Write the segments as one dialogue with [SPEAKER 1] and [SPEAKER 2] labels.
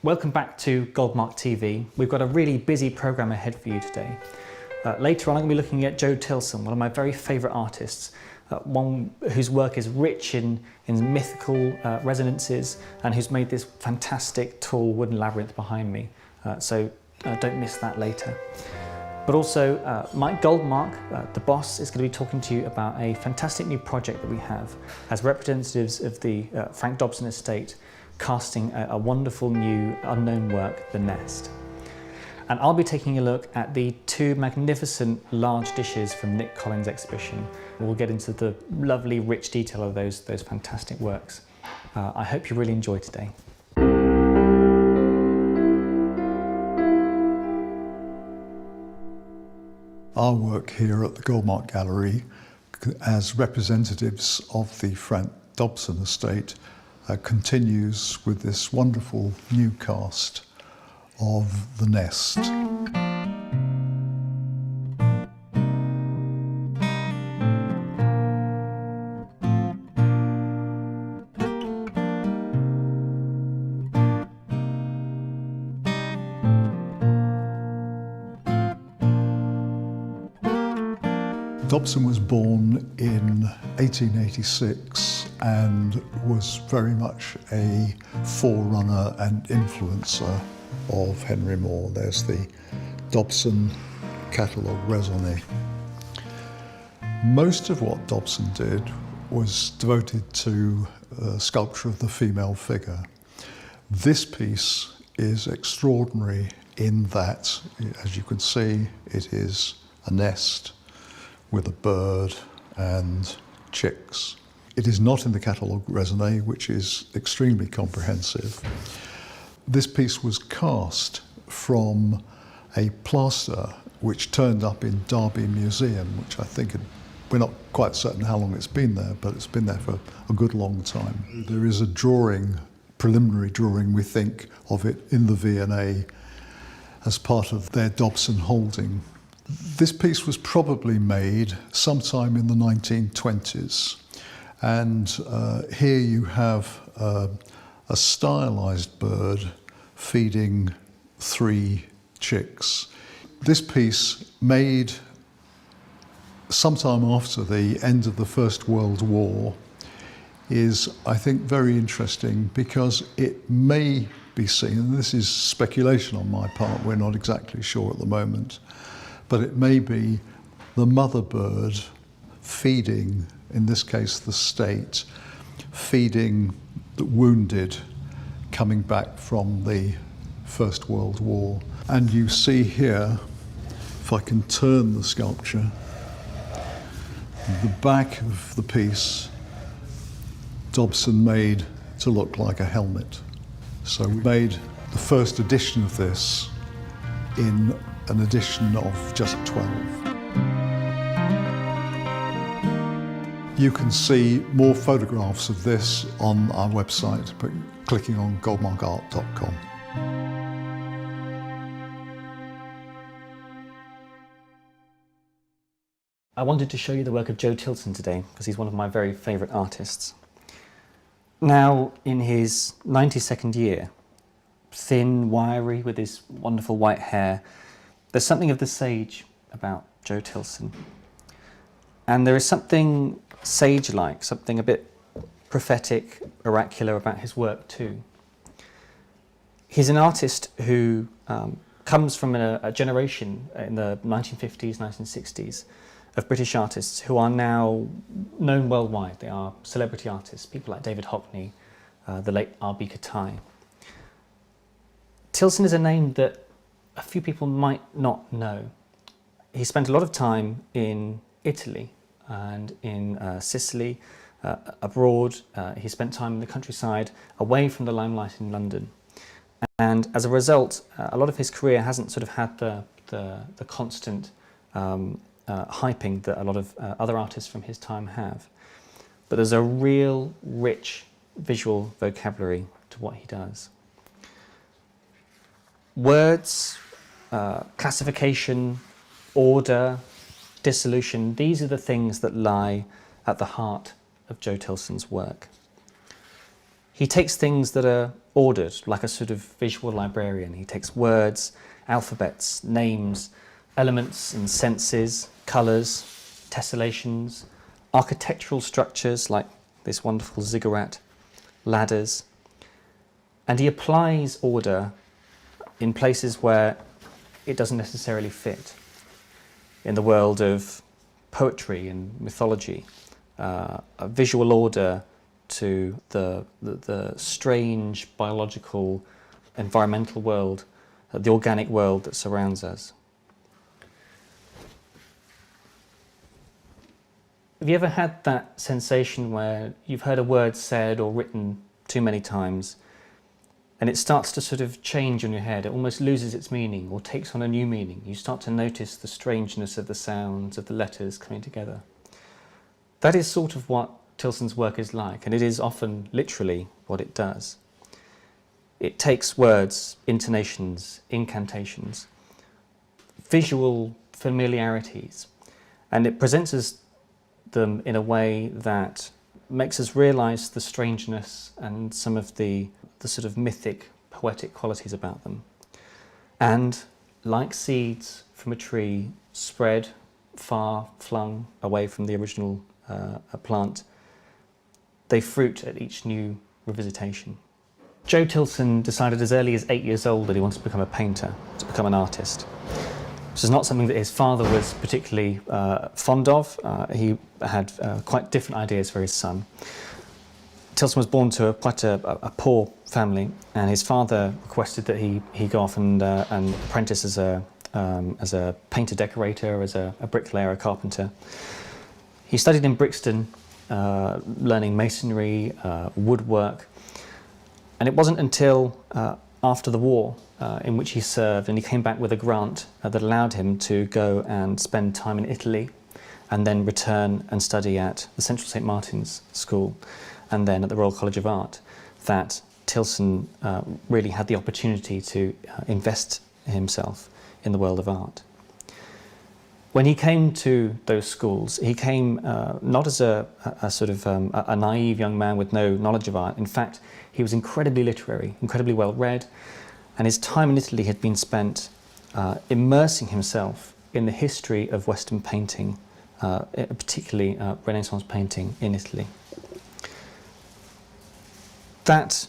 [SPEAKER 1] Welcome back to Goldmark TV. We've got a really busy programme ahead for you today. Later on I'm going to be looking at Joe Tilson, one of my very favourite artists, one whose work is rich in mythical resonances and who's made this fantastic tall wooden labyrinth behind me, so don't miss that later. But also Mike Goldmark, the boss, is going to be talking to you about a fantastic new project that we have as representatives of the Frank Dobson estate, casting a wonderful new unknown work, The Nest. And I'll be taking a look at the two magnificent large dishes from Nic Collins' exhibition. We'll get into the lovely rich detail of those fantastic works. I hope you really enjoy today.
[SPEAKER 2] Our work here at the Goldmark Gallery as representatives of the Frank Dobson estate continues with this wonderful new cast of The Nest. Dobson was born in 1886 and was very much a forerunner and influencer of Henry Moore. There's the Dobson catalogue raisonné. Most of what Dobson did was devoted to sculpture of the female figure. This piece is extraordinary in that, as you can see, it is a nest with a bird and chicks. It is not in the catalogue raisonné, which is extremely comprehensive. This piece was cast from a plaster which turned up in Derby Museum, which I think we're not quite certain how long it's been there, but it's been there for a good long time. There is a drawing, preliminary drawing, we think, of it in the V&A as part of their Dobson holding. This piece was probably made sometime in the 1920s, and here you have a stylized bird feeding 3 chicks. This piece, made sometime after the end of the First World War, is, I think, very interesting because it may be seen, and this is speculation on my part, we're not exactly sure at the moment, but it may be the mother bird feeding, in this case the state, feeding the wounded coming back from the First World War. And you see here, if I can turn the sculpture, the back of the piece Dobson made to look like a helmet. So we made the first edition of this in an edition of just 12. You can see more photographs of this on our website by clicking on goldmarkart.com.
[SPEAKER 1] I wanted to show you the work of Joe Tilson today because he's one of my very favourite artists. Now in his 92nd year, thin, wiry, with his wonderful white hair, there's something of the sage about Joe Tilson. And there is something sage-like, something a bit prophetic, oracular about his work too. He's an artist who comes from a generation in the 1950s, 1960s of British artists who are now known worldwide. They are celebrity artists, people like David Hockney, the late R.B. Katai. Tilson is a name that a few people might not know. He spent a lot of time in Italy and in Sicily, abroad. He spent time in the countryside, away from the limelight in London. And as a result, a lot of his career hasn't sort of had the constant hyping that a lot of other artists from his time have. But there's a real rich visual vocabulary to what he does. Words, classification, order, dissolution, these are the things that lie at the heart of Joe Tilson's work. He takes things that are ordered, like a sort of visual librarian. He takes words, alphabets, names, elements and senses, colours, tessellations, architectural structures like this wonderful ziggurat, ladders, and he applies order in places where it doesn't necessarily fit. In the world of poetry and mythology, a visual order to the strange biological, environmental world, the organic world that surrounds us. Have you ever had that sensation where you've heard a word said or written too many times and it starts to sort of change in your head, it almost loses its meaning or takes on a new meaning? You start to notice the strangeness of the sounds, of the letters coming together. That is sort of what Tilson's work is like, and it is often literally what it does. It takes words, intonations, incantations, visual familiarities, and it presents us them in a way that makes us realise the strangeness and some of the sort of mythic, poetic qualities about them. And like seeds from a tree spread far flung away from the original plant, they fruit at each new revisitation. Joe Tilson decided as early as 8 years old that he wanted to become a painter, to become an artist. This is not something that his father was particularly fond of. He had quite different ideas for his son. Tilson was born to quite a poor family, and his father requested that he go off and apprentice as a painter decorator, as a bricklayer, a carpenter. He studied in Brixton, learning masonry, woodwork, and it wasn't until after the war in which he served and he came back with a grant that allowed him to go and spend time in Italy and then return and study at the Central St Martin's School and then at the Royal College of Art, that Tilson really had the opportunity to invest himself in the world of art. When he came to those schools, he came not as a sort of a naive young man with no knowledge of art. In fact, he was incredibly literary, incredibly well read, and his time in Italy had been spent immersing himself in the history of Western painting, particularly Renaissance painting in Italy. That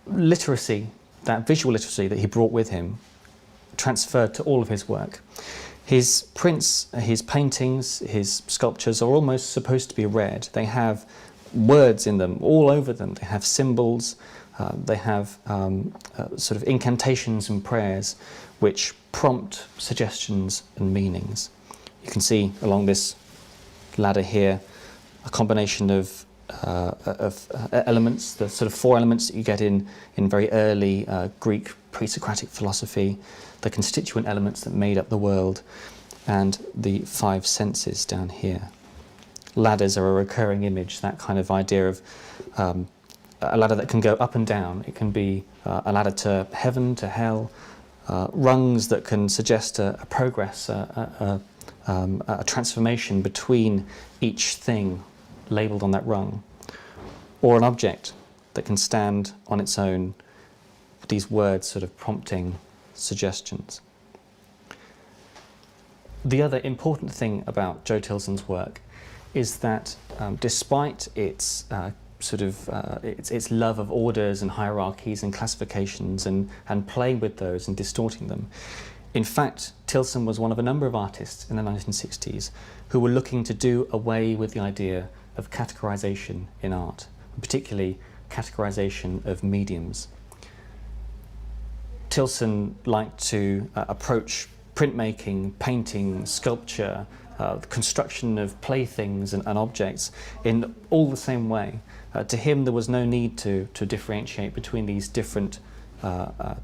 [SPEAKER 1] literacy, that visual literacy that he brought with him, transferred to all of his work. His prints, his paintings, his sculptures are almost supposed to be read. They have words in them, all over them. They have symbols, they have sort of incantations and prayers which prompt suggestions and meanings. You can see along this ladder here a combination of elements, the sort of four elements that you get in very early Greek pre-Socratic philosophy, the constituent elements that made up the world, and the five senses down here. Ladders are a recurring image, that kind of idea of a ladder that can go up and down. It can be a ladder to heaven, to hell, rungs that can suggest a progress, a transformation between each thing labelled on that rung, or an object that can stand on its own, with these words sort of prompting suggestions. The other important thing about Joe Tilson's work is that despite its its love of orders and hierarchies and classifications and playing with those and distorting them, in fact, Tilson was one of a number of artists in the 1960s who were looking to do away with the idea of categorization in art, particularly categorization of mediums. Tilson liked to approach printmaking, painting, sculpture, the construction of playthings and objects in all the same way. To him, there was no need to differentiate between these different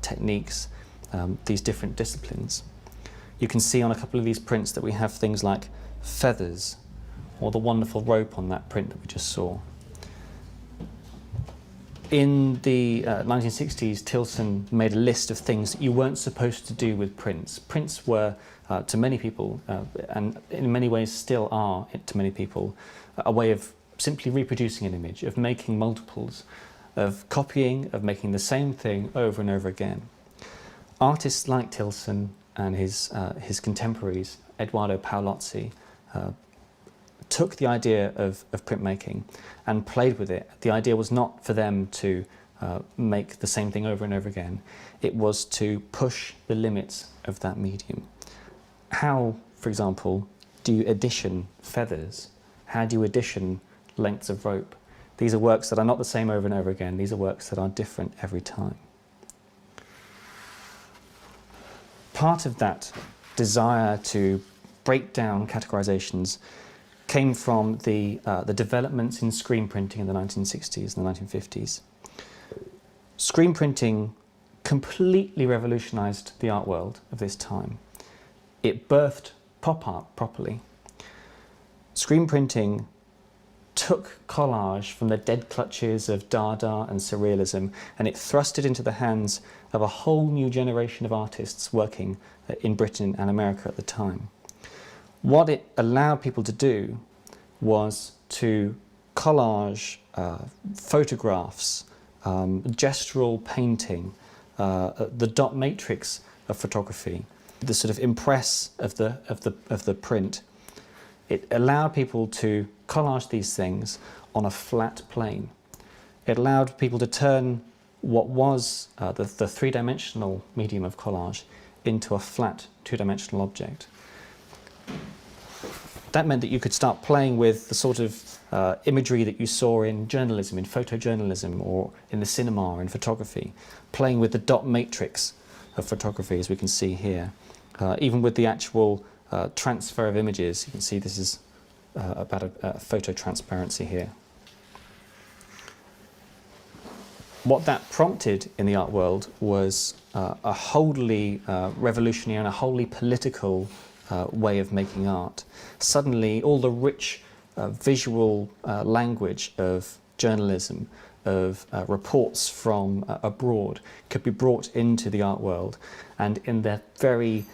[SPEAKER 1] techniques, these different disciplines. You can see on a couple of these prints that we have things like feathers, or the wonderful rope on that print that we just saw. In the 1960s, Tilson made a list of things that you weren't supposed to do with prints. Prints were, to many people, and in many ways still are to many people, a way of simply reproducing an image, of making multiples, of copying, of making the same thing over and over again. Artists like Tilson and his contemporaries, Edoardo Paolozzi, took the idea of printmaking and played with it. The idea was not for them to make the same thing over and over again. It was to push the limits of that medium. How, for example, do you addition feathers? How do you addition lengths of rope? These are works that are not the same over and over again. These are works that are different every time. Part of that desire to break down categorizations came from the developments in screen printing in the 1960s and the 1950s. Screen printing completely revolutionized the art world of this time. It birthed pop art properly. Screen printing took collage from the dead clutches of Dada and Surrealism, and it thrust it into the hands of a whole new generation of artists working in Britain and America at the time. What it allowed people to do was to collage photographs, gestural painting, the dot matrix of photography, the sort of impress of the print. It allowed people to collage these things on a flat plane. It allowed people to turn what was the three-dimensional medium of collage into a flat two-dimensional object. That meant that you could start playing with the sort of imagery that you saw in journalism, in photojournalism, or in the cinema, or in photography, playing with the dot matrix of photography, as we can see here. Even with the actual transfer of images, you can see this is about a photo transparency here. What that prompted in the art world was a wholly revolutionary and a wholly political way of making art. Suddenly, all the rich visual language of journalism, of reports from abroad, could be brought into the art world, and in the very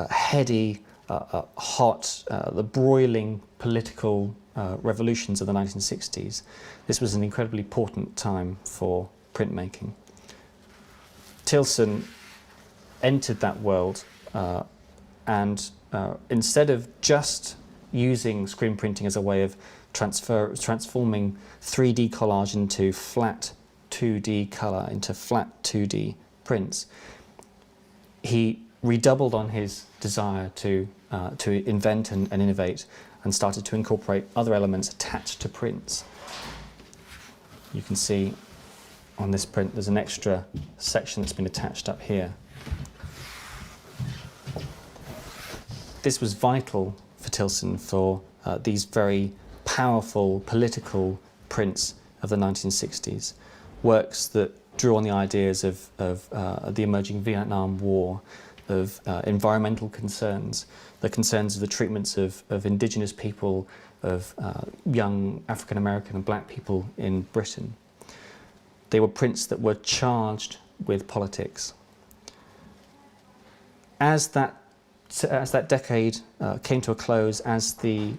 [SPEAKER 1] heady, hot, the broiling political revolutions of the 1960s, this was an incredibly important time for printmaking. Tilson entered that world and instead of just using screen printing as a way of transforming 3D collage into flat 2D colour, into flat 2D prints, he redoubled on his desire to invent and innovate, and started to incorporate other elements attached to prints. You can see on this print there's an extra section that's been attached up here. This was vital for Tilson for these very powerful political prints of the 1960s, works that drew on the ideas of the emerging Vietnam War, of environmental concerns, the concerns of the treatments of indigenous people, of young African American and black people in Britain. They were prints that were charged with politics. As that decade came to a close, as the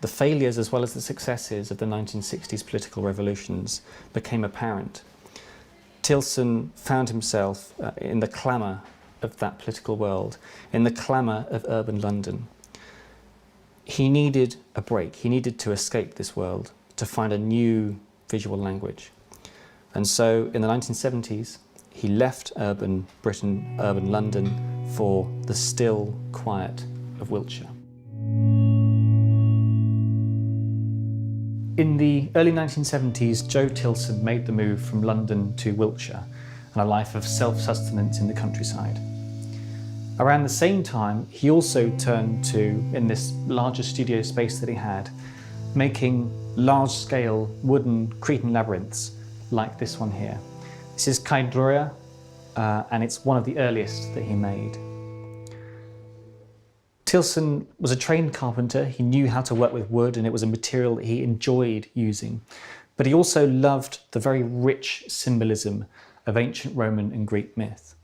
[SPEAKER 1] failures as well as the successes of the 1960s political revolutions became apparent, Tilson found himself in the clamour of that political world, in the clamour of urban London. He needed a break. He needed to escape this world, to find a new visual language. And so in the 1970s, he left urban Britain, urban London, for the still quiet of Wiltshire. In the early 1970s, Joe Tilson made the move from London to Wiltshire and a life of self-sustenance in the countryside. Around the same time, he also turned to, in this larger studio space that he had, making large-scale wooden Cretan labyrinths like this one here. This is Kaidroya, and it's one of the earliest that he made. Tilson was a trained carpenter. He knew how to work with wood, and it was a material that he enjoyed using. But he also loved the very rich symbolism of ancient Roman and Greek myth.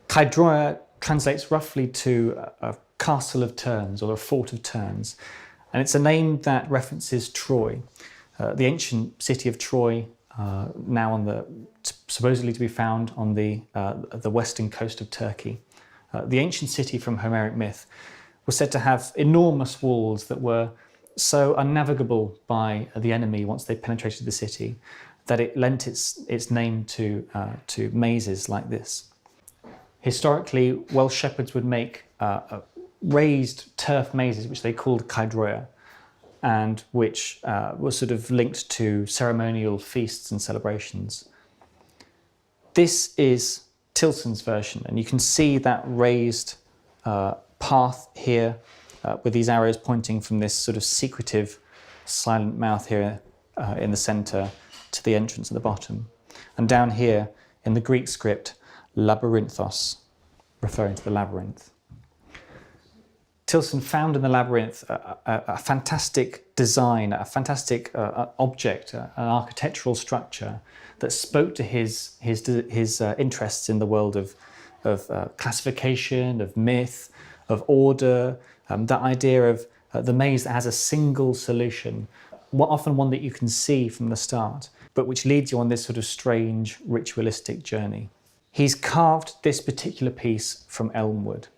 [SPEAKER 1] Kaidroya translates roughly to a castle of turns, or a fort of turns, and it's a name that references Troy. The ancient city of Troy now supposedly to be found on the western coast of Turkey. The ancient city from Homeric myth was said to have enormous walls that were so unnavigable by the enemy once they penetrated the city that it lent its name to mazes like this. Historically, Welsh shepherds would make raised turf mazes, which they called caedroia, and which were sort of linked to ceremonial feasts and celebrations. This is Tilson's version, and you can see that raised path here with these arrows pointing from this sort of secretive, silent mouth here in the centre to the entrance at the bottom. And down here in the Greek script, labyrinthos, referring to the labyrinth. Tilson found in the labyrinth a fantastic design, a fantastic object, an architectural structure that spoke to his interests in the world of classification, of myth, of order, that idea of the maze that has a single solution, often one that you can see from the start, but which leads you on this sort of strange ritualistic journey. He's carved this particular piece from elm wood.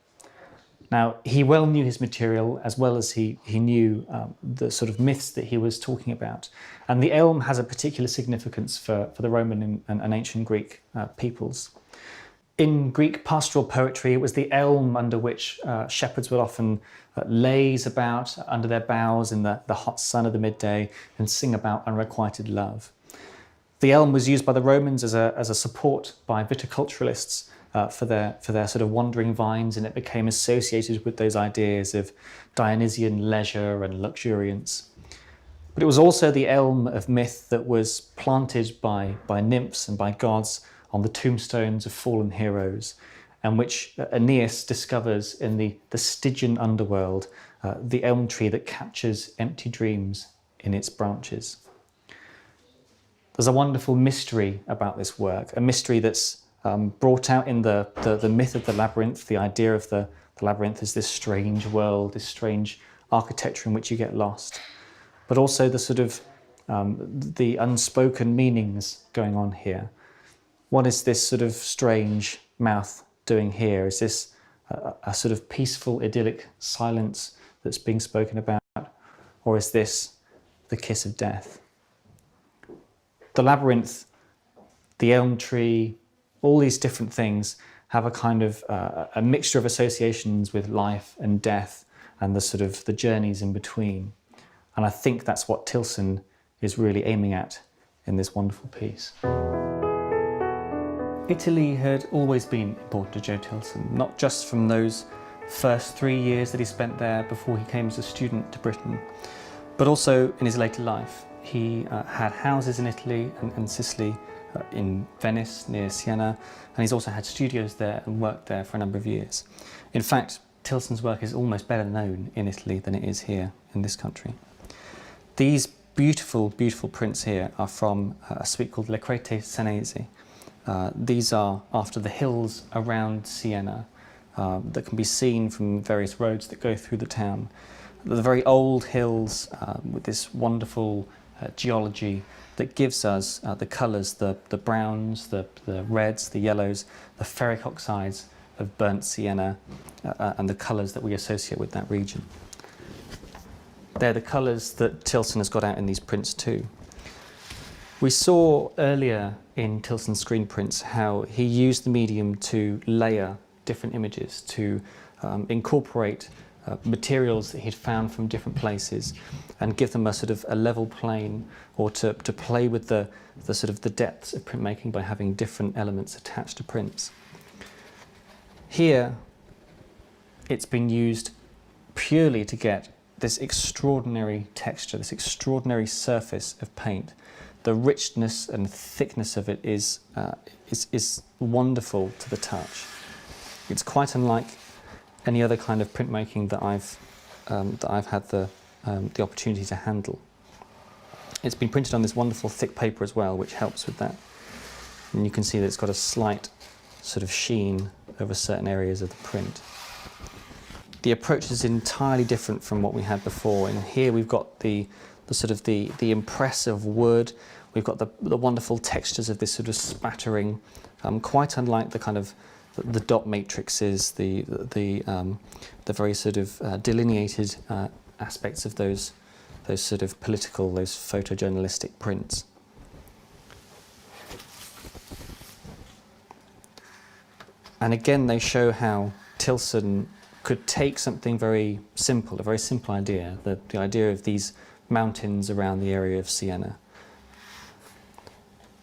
[SPEAKER 1] Now, he well knew his material as well as he knew the sort of myths that he was talking about. And the elm has a particular significance for the Roman and ancient Greek peoples. In Greek pastoral poetry, it was the elm under which shepherds would often laze about under their boughs in the hot sun of the midday and sing about unrequited love. The elm was used by the Romans as a support by viticulturalists for their sort of wandering vines, and it became associated with those ideas of Dionysian leisure and luxuriance. But it was also the elm of myth that was planted by nymphs and by gods on the tombstones of fallen heroes, and which Aeneas discovers in the Stygian underworld, the elm tree that captures empty dreams in its branches. There's a wonderful mystery about this work, a mystery that's brought out in the myth of the labyrinth, the idea of the labyrinth as this strange world, this strange architecture in which you get lost, but also the sort of the unspoken meanings going on here. What is this sort of strange mouth doing here? Is this a sort of peaceful, idyllic silence that's being spoken about, or is this the kiss of death? The labyrinth, the elm tree, all these different things have a kind of a mixture of associations with life and death and the sort of the journeys in between. And I think that's what Tilson is really aiming at in this wonderful piece. Italy had always been important to Joe Tilson, not just from those first 3 years that he spent there before he came as a student to Britain, but also in his later life. He had houses in Italy and Sicily, in Venice, near Siena, and he's also had studios there and worked there for a number of years. In fact, Tilson's work is almost better known in Italy than it is here in this country. These beautiful, beautiful prints here are from a suite called Le Crete Senesi. These are after the hills around Siena that can be seen from various roads that go through the town. The very old hills with this wonderful geology that gives us the colours, the browns, the reds, the yellows, the ferric oxides of burnt sienna and the colours that we associate with that region. They're the colours that Tilson has got out in these prints too. We saw earlier in Tilson's screen prints how he used the medium to layer different images, to incorporate materials that he'd found from different places and give them a sort of a level plane, or to play with the sort of the depths of printmaking by having different elements attached to prints. Here, it's been used purely to get this extraordinary texture, this extraordinary surface of paint. The richness and thickness of it is wonderful to the touch. It's quite unlike any other kind of printmaking that I've had the opportunity to handle. It's been printed on this wonderful thick paper as well, which helps with that. And you can see that it's got a slight sort of sheen over certain areas of the print. The approach is entirely different from what we had before. And here we've got the impress of wood We've got the wonderful textures of this sort of spattering, quite unlike the kind of the dot matrices, the very sort of delineated aspects of those sort of political, those photojournalistic prints. And again, they show how Tilson could take something very simple, a very simple idea, the idea of these mountains around the area of Siena,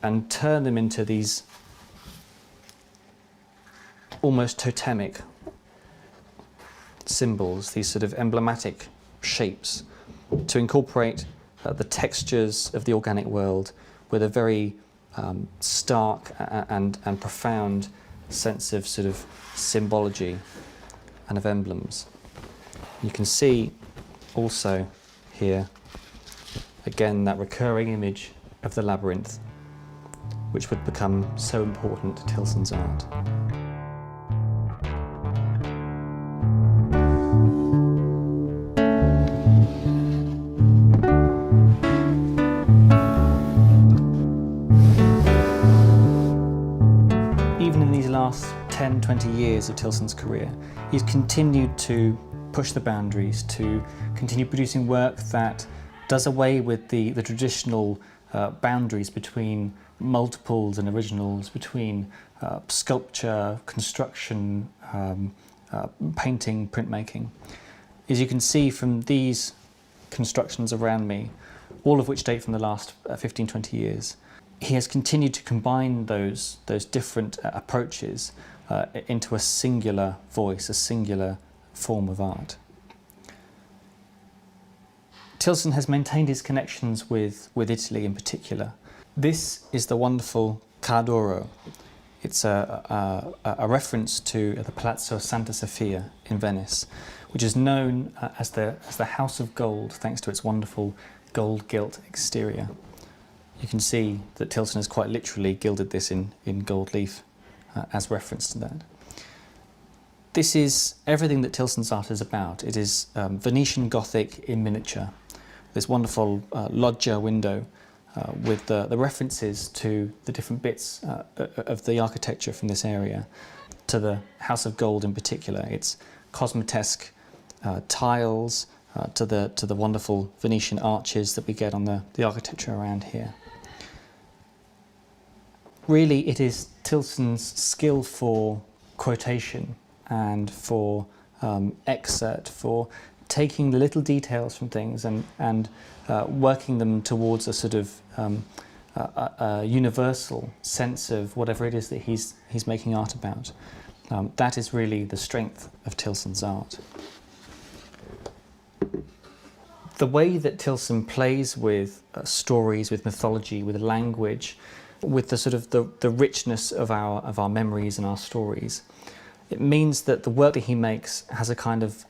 [SPEAKER 1] and turn them into these almost totemic symbols, these sort of emblematic shapes, to incorporate the textures of the organic world with a very stark and profound sense of sort of symbology and of emblems. You can see also here again that recurring image of the labyrinth, which would become so important to Tilson's art. Even in these last 10, 20 years of Tilson's career, he's continued to push the boundaries, to continue producing work that does away with the traditional boundaries between multiples and originals, between sculpture, construction, painting, printmaking. As you can see from these constructions around me, all of which date from the last 15, 20 years, he has continued to combine those different approaches into a singular voice, a singular form of art. Tilson has maintained his connections with Italy in particular. This is the wonderful Ca d'Oro. It's a reference to the Palazzo Santa Sofia in Venice, which is known as the House of Gold, thanks to its wonderful gold-gilt exterior. You can see that Tilson has quite literally gilded this in gold leaf as reference to that. This is everything that Tilson's art is about. It is Venetian Gothic in miniature. This wonderful loggia window with the references to the different bits of the architecture from this area, to the House of Gold in particular. It's cosmatesque tiles, to the wonderful Venetian arches that we get on the architecture around here. Really, it is Tilson's skill for quotation and for excerpt, for taking the little details from things and working them towards a sort of a universal sense of whatever it is that he's making art about. That is really the strength of Tilson's art. The way that Tilson plays with stories, with mythology, with language, with the sort of the richness of our memories and our stories, it means that the work that he makes has a kind of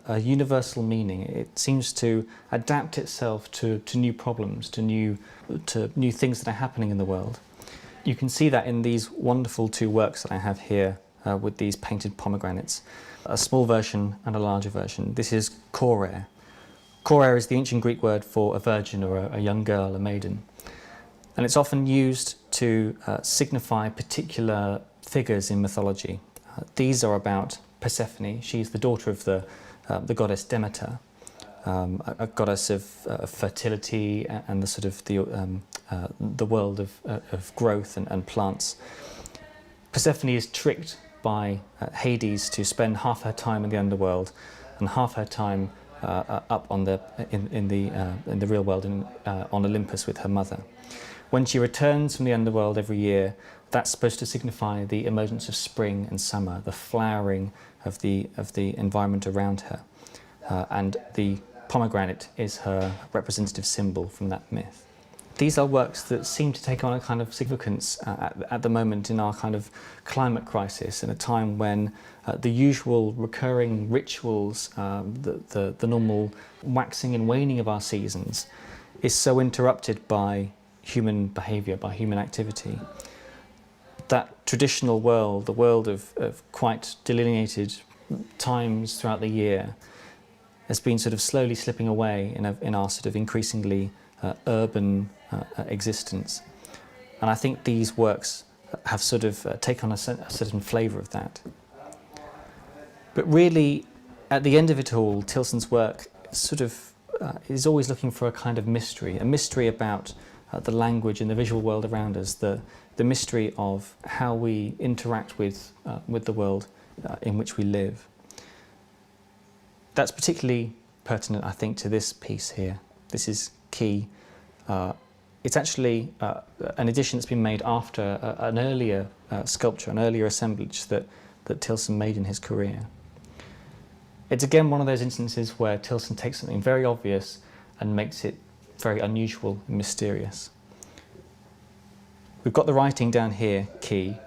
[SPEAKER 1] a universal meaning. It seems to adapt itself to new problems, to new things that are happening in the world. You can see that in these wonderful two works that I have here with these painted pomegranates, a small version and a larger version. This is chorae. Chorae is the ancient Greek word for a virgin or a young girl, a maiden. And it's often used to signify particular figures in mythology. These are about Persephone. She's the daughter of the goddess Demeter, a goddess of fertility and the sort of the world of growth and plants. Persephone is tricked by Hades to spend half her time in the underworld and half her time up on in the real world on Olympus with her mother. When she returns from the underworld every year, that's supposed to signify the emergence of spring and summer, the flowering of the environment around her. And the pomegranate is her representative symbol from that myth. These are works that seem to take on a kind of significance at the moment in our kind of climate crisis, in a time when the usual recurring rituals, the normal waxing and waning of our seasons, is so interrupted by human behaviour, by human activity. That traditional world, the world of quite delineated times throughout the year, has been sort of slowly slipping away in our sort of increasingly urban existence. And I think these works have sort of taken on a certain flavour of that. But really, at the end of it all, Tilson's work sort of is always looking for a kind of mystery, a mystery about the language and the visual world around us, the mystery of how we interact with the world in which we live. That's particularly pertinent, I think, to this piece here. This is key. It's actually an edition that's been made after an earlier sculpture, an earlier assemblage that Tilson made in his career. It's again one of those instances where Tilson takes something very obvious and makes it very unusual and mysterious. We've got the writing down here, key,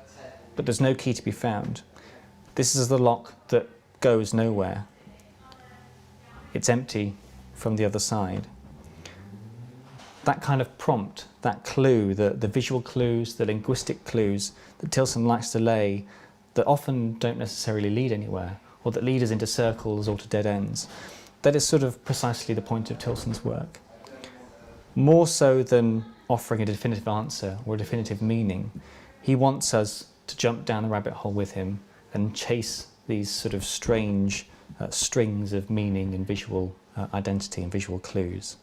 [SPEAKER 1] but there's no key to be found. This is the lock that goes nowhere. It's empty from the other side. That kind of prompt, that clue, the visual clues, the linguistic clues that Tilson likes to lay that often don't necessarily lead anywhere, or that lead us into circles or to dead ends, that is sort of precisely the point of Tilson's work. More so than offering a definitive answer or a definitive meaning, he wants us to jump down the rabbit hole with him and chase these sort of strange strings of meaning and visual identity and visual clues.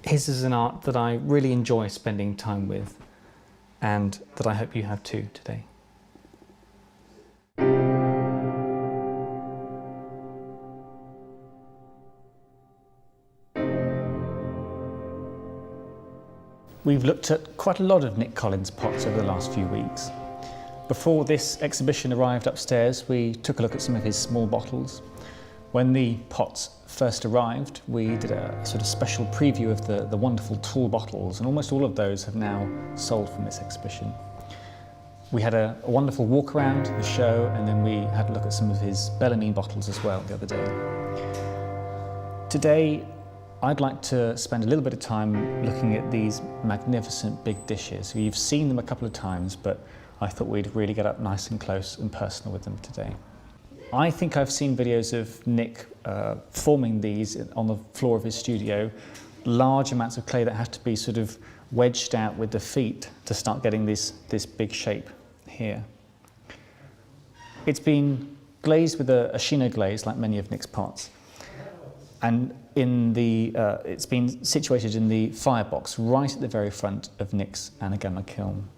[SPEAKER 1] His is an art that I really enjoy spending time with, and that I hope you have too today. We've looked at quite a lot of Nic Collins pots over the last few weeks. Before this exhibition arrived upstairs, we took a look at some of his small bottles. When the pots first arrived, we did a sort of special preview of the wonderful tall bottles, and almost all of those have now sold from this exhibition. We had a wonderful walk around the show, and then we had a look at some of his Bellarmine bottles as well the other day. Today, I'd like to spend a little bit of time looking at these magnificent big dishes. You've seen them a couple of times, but I thought we'd really get up nice and close and personal with them today. I think I've seen videos of Nic forming these on the floor of his studio, large amounts of clay that have to be sort of wedged out with the feet to start getting this big shape here. It's been glazed with a chino glaze, like many of Nic's pots, and it's been situated in the firebox right at the very front of Nic's Anagama kiln.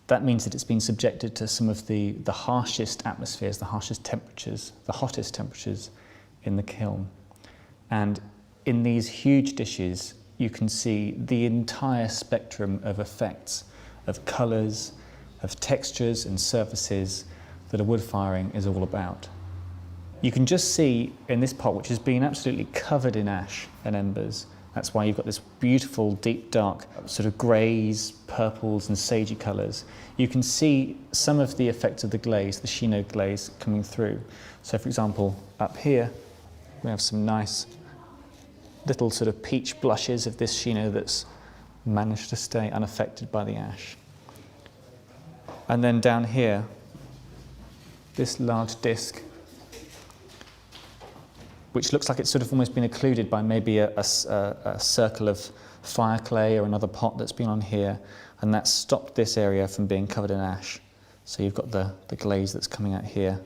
[SPEAKER 1] That means that it's been subjected to some of the harshest atmospheres, the harshest temperatures, the hottest temperatures in the kiln. And in these huge dishes, you can see the entire spectrum of effects, of colours, of textures and surfaces that a wood firing is all about. You can just see in this pot, which has been absolutely covered in ash and embers, that's why you've got this beautiful, deep, dark, sort of greys, purples and sagey colours. You can see some of the effect of the glaze, the chino glaze, coming through. So for example, up here, we have some nice little sort of peach blushes of this chino that's managed to stay unaffected by the ash. And then down here, this large disc, which looks like it's sort of almost been occluded by maybe a circle of fire clay or another pot that's been on here, and that's stopped this area from being covered in ash. So you've got the glaze that's coming out here,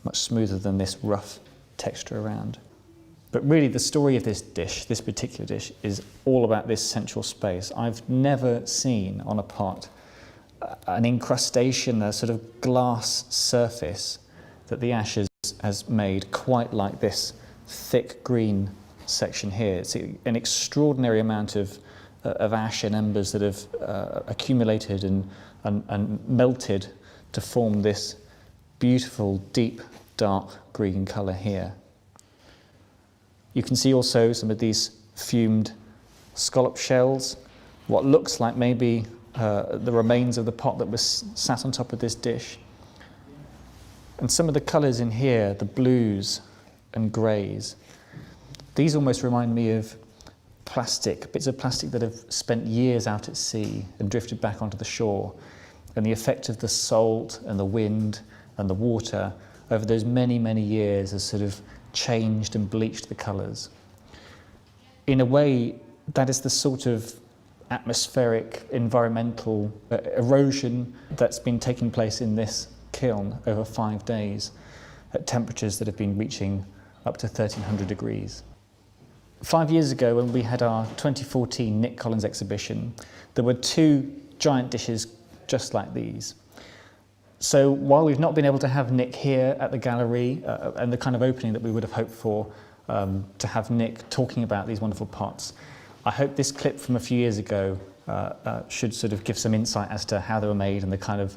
[SPEAKER 1] much smoother than this rough texture around. But really the story of this dish, this particular dish, is all about this central space. I've never seen on a pot an incrustation, a sort of glass surface that the ash has made quite like this thick green section here. It's an extraordinary amount of ash and embers that have accumulated and melted to form this beautiful, deep, dark green colour here. You can see also some of these fumed scallop shells, what looks like maybe the remains of the pot that was sat on top of this dish. And some of the colours in here, the blues and greys, these almost remind me of plastic, bits of plastic that have spent years out at sea and drifted back onto the shore. And the effect of the salt and the wind and the water over those many, many years has sort of changed and bleached the colours. In a way, that is the sort of atmospheric, environmental erosion that's been taking place in this kiln over 5 days at temperatures that have been reaching up to 1300 degrees. 5 years ago, when we had our 2014 Nic Collins exhibition, there were 2 giant dishes just like these. So while we've not been able to have Nic here at the gallery and the kind of opening that we would have hoped for to have Nic talking about these wonderful pots, I hope this clip from a few years ago should sort of give some insight as to how they were made and the kind of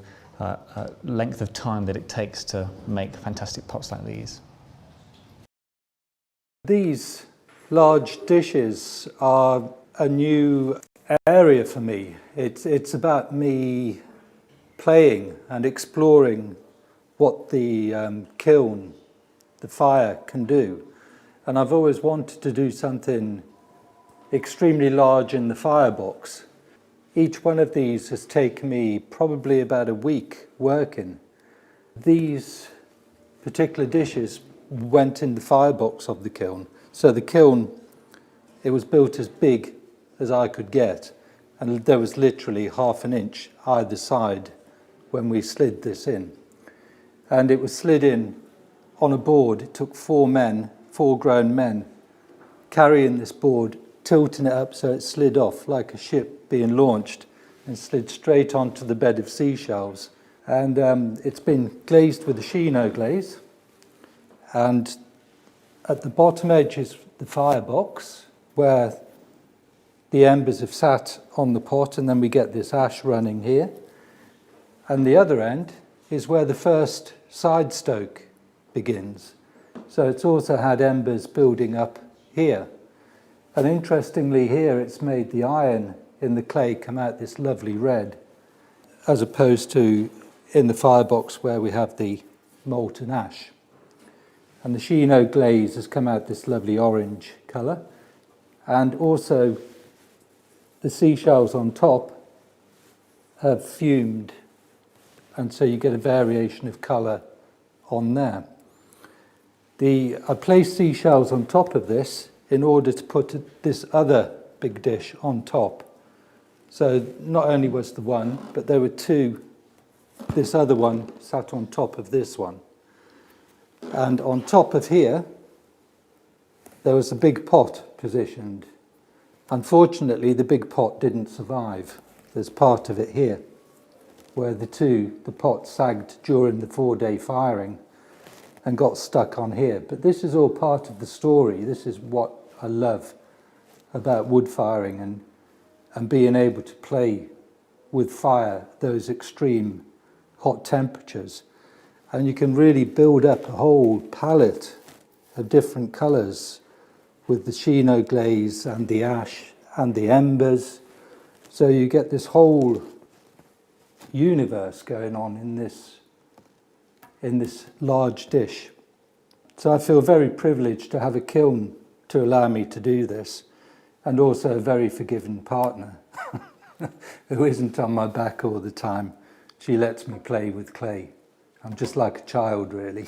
[SPEAKER 1] length of time that it takes to make fantastic pots like these.
[SPEAKER 3] These large dishes are a new area for me. It's about me playing and exploring what the kiln, the fire, can do. And I've always wanted to do something extremely large in the firebox. Each one of these has taken me probably about a week working. These particular dishes went in the firebox of the kiln. So the kiln, it was built as big as I could get, and there was literally half an inch either side when we slid this in. And it was slid in on a board. It took 4 grown men, carrying this board, tilting it up so it slid off like a ship being launched and slid straight onto the bed of seashells. And it's been glazed with a Chino glaze. And at the bottom edge is the firebox, where the embers have sat on the pot, and then we get this ash running here. And the other end is where the first side stoke begins. So it's also had embers building up here. And interestingly here, it's made the iron in the clay come out this lovely red, as opposed to in the firebox where we have the molten ash. And the Chino glaze has come out this lovely orange colour. And also the seashells on top have fumed, and so you get a variation of colour on there. I placed seashells on top of this in order to put this other big dish on top. So not only was the one, but there were 2. This other one sat on top of this one. And on top of here, there was a big pot positioned. Unfortunately, the big pot didn't survive. There's part of it here, where the pot sagged during the 4-day firing and got stuck on here. But this is all part of the story. This is what I love about wood firing and being able to play with fire, those extreme hot temperatures. And you can really build up a whole palette of different colours with the Chino glaze and the ash and the embers. So you get this whole universe going on in this large dish. So I feel very privileged to have a kiln to allow me to do this, and also a very forgiving partner who isn't on my back all the time. She lets me play with clay. I'm just like a child, really.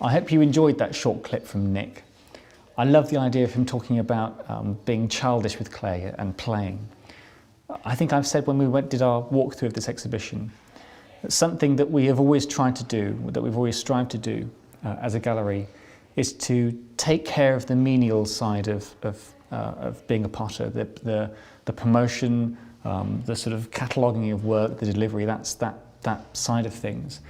[SPEAKER 1] I hope you enjoyed that short clip from Nic. I love the idea of him talking about being childish with clay and playing. I think I've said when we did our walkthrough of this exhibition, that something that we have always tried to do, that we've always strived to do as a gallery, is to take care of the menial side of being a potter, the promotion, the sort of cataloguing of work, the delivery, that side of things,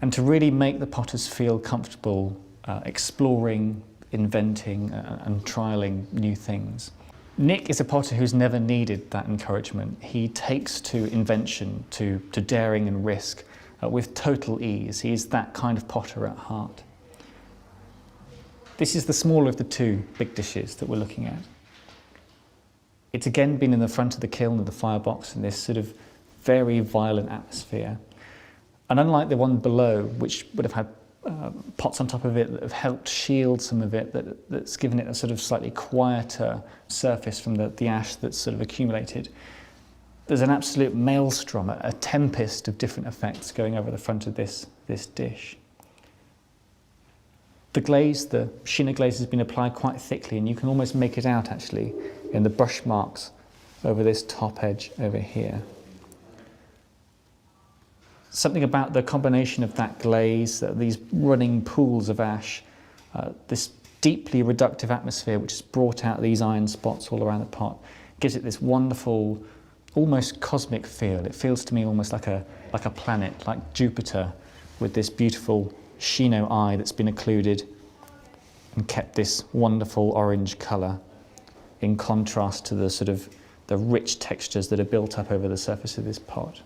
[SPEAKER 1] and to really make the potters feel comfortable exploring, inventing and trialling new things. Nic is a potter who's never needed that encouragement. He takes to invention, to daring and risk with total ease. He's that kind of potter at heart. This is the smaller of the 2 big dishes that we're looking at. It's again been in the front of the kiln of the firebox in this sort of very violent atmosphere. And unlike the one below, which would have had pots on top of it that have helped shield some of it, that's given it a sort of slightly quieter surface from the ash that's sort of accumulated, there's an absolute maelstrom, a tempest of different effects going over the front of this dish. The glaze, the sheener glaze, has been applied quite thickly, and you can almost make it out actually in the brush marks over this top edge over here. Something about the combination of that glaze, these running pools of ash, this deeply reductive atmosphere which has brought out these iron spots all around the pot, gives it this wonderful, almost cosmic feel. It feels to me almost like a planet, like Jupiter, with this beautiful Shino eye that's been occluded and kept this wonderful orange colour in contrast to the sort of the rich textures that are built up over the surface of this pot.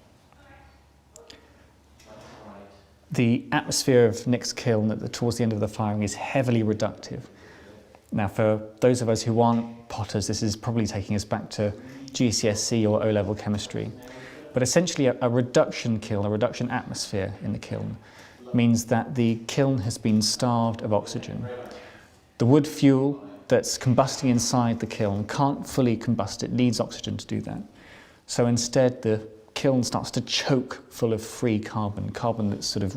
[SPEAKER 1] The atmosphere of Nic's kiln towards the end of the firing is heavily reductive. Now, for those of us who aren't potters, this is probably taking us back to GCSE or O-level chemistry. But essentially a reduction kiln, a reduction atmosphere in the kiln, means that the kiln has been starved of oxygen. The wood fuel that's combusting inside the kiln can't fully combust, it needs oxygen to do that. So instead the kiln starts to choke full of free carbon that's sort of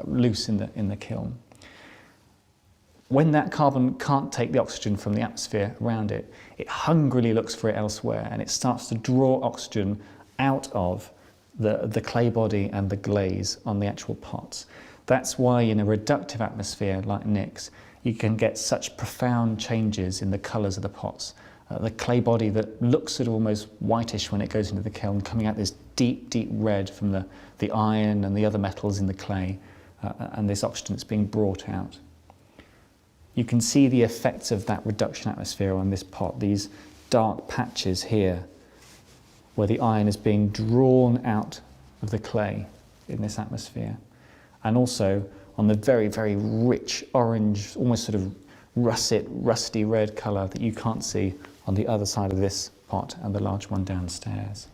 [SPEAKER 1] loose in the kiln. When that carbon can't take the oxygen from the atmosphere around it, it hungrily looks for it elsewhere, and it starts to draw oxygen out of the clay body and the glaze on the actual pots. That's why in a reductive atmosphere like Nic's, you can get such profound changes in the colours of the pots. The clay body that looks sort of almost whitish when it goes into the kiln, coming out this deep, deep red from the iron and the other metals in the clay, and this oxygen that's being brought out. You can see the effects of that reduction atmosphere on this pot, these dark patches here, where the iron is being drawn out of the clay in this atmosphere. And also on the very, very rich orange, almost sort of rusty red colour that you can't see on the other side of this pot and the large one downstairs.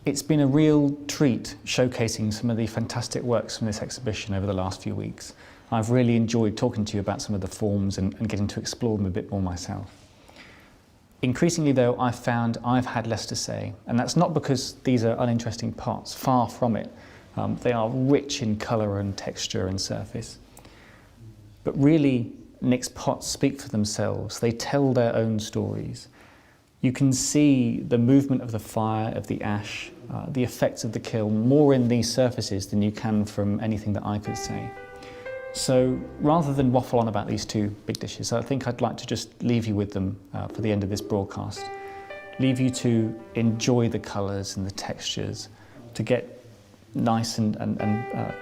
[SPEAKER 1] It's been a real treat showcasing some of the fantastic works from this exhibition over the last few weeks. I've really enjoyed talking to you about some of the forms and getting to explore them a bit more myself. Increasingly though, I've found I've had less to say, and that's not because these are uninteresting pots, far from it. They are rich in colour and texture and surface. But really, Nic's pots speak for themselves. They tell their own stories. You can see the movement of the fire, of the ash, the effects of the kiln more in these surfaces than you can from anything that I could say. So rather than waffle on about these two big dishes, I think I'd like to just leave you with them for the end of this broadcast. Leave you to enjoy the colours and the textures, to get nice and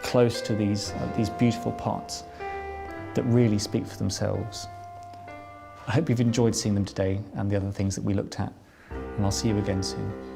[SPEAKER 1] close to these beautiful pots that really speak for themselves. I hope you've enjoyed seeing them today and the other things that we looked at, and I'll see you again soon.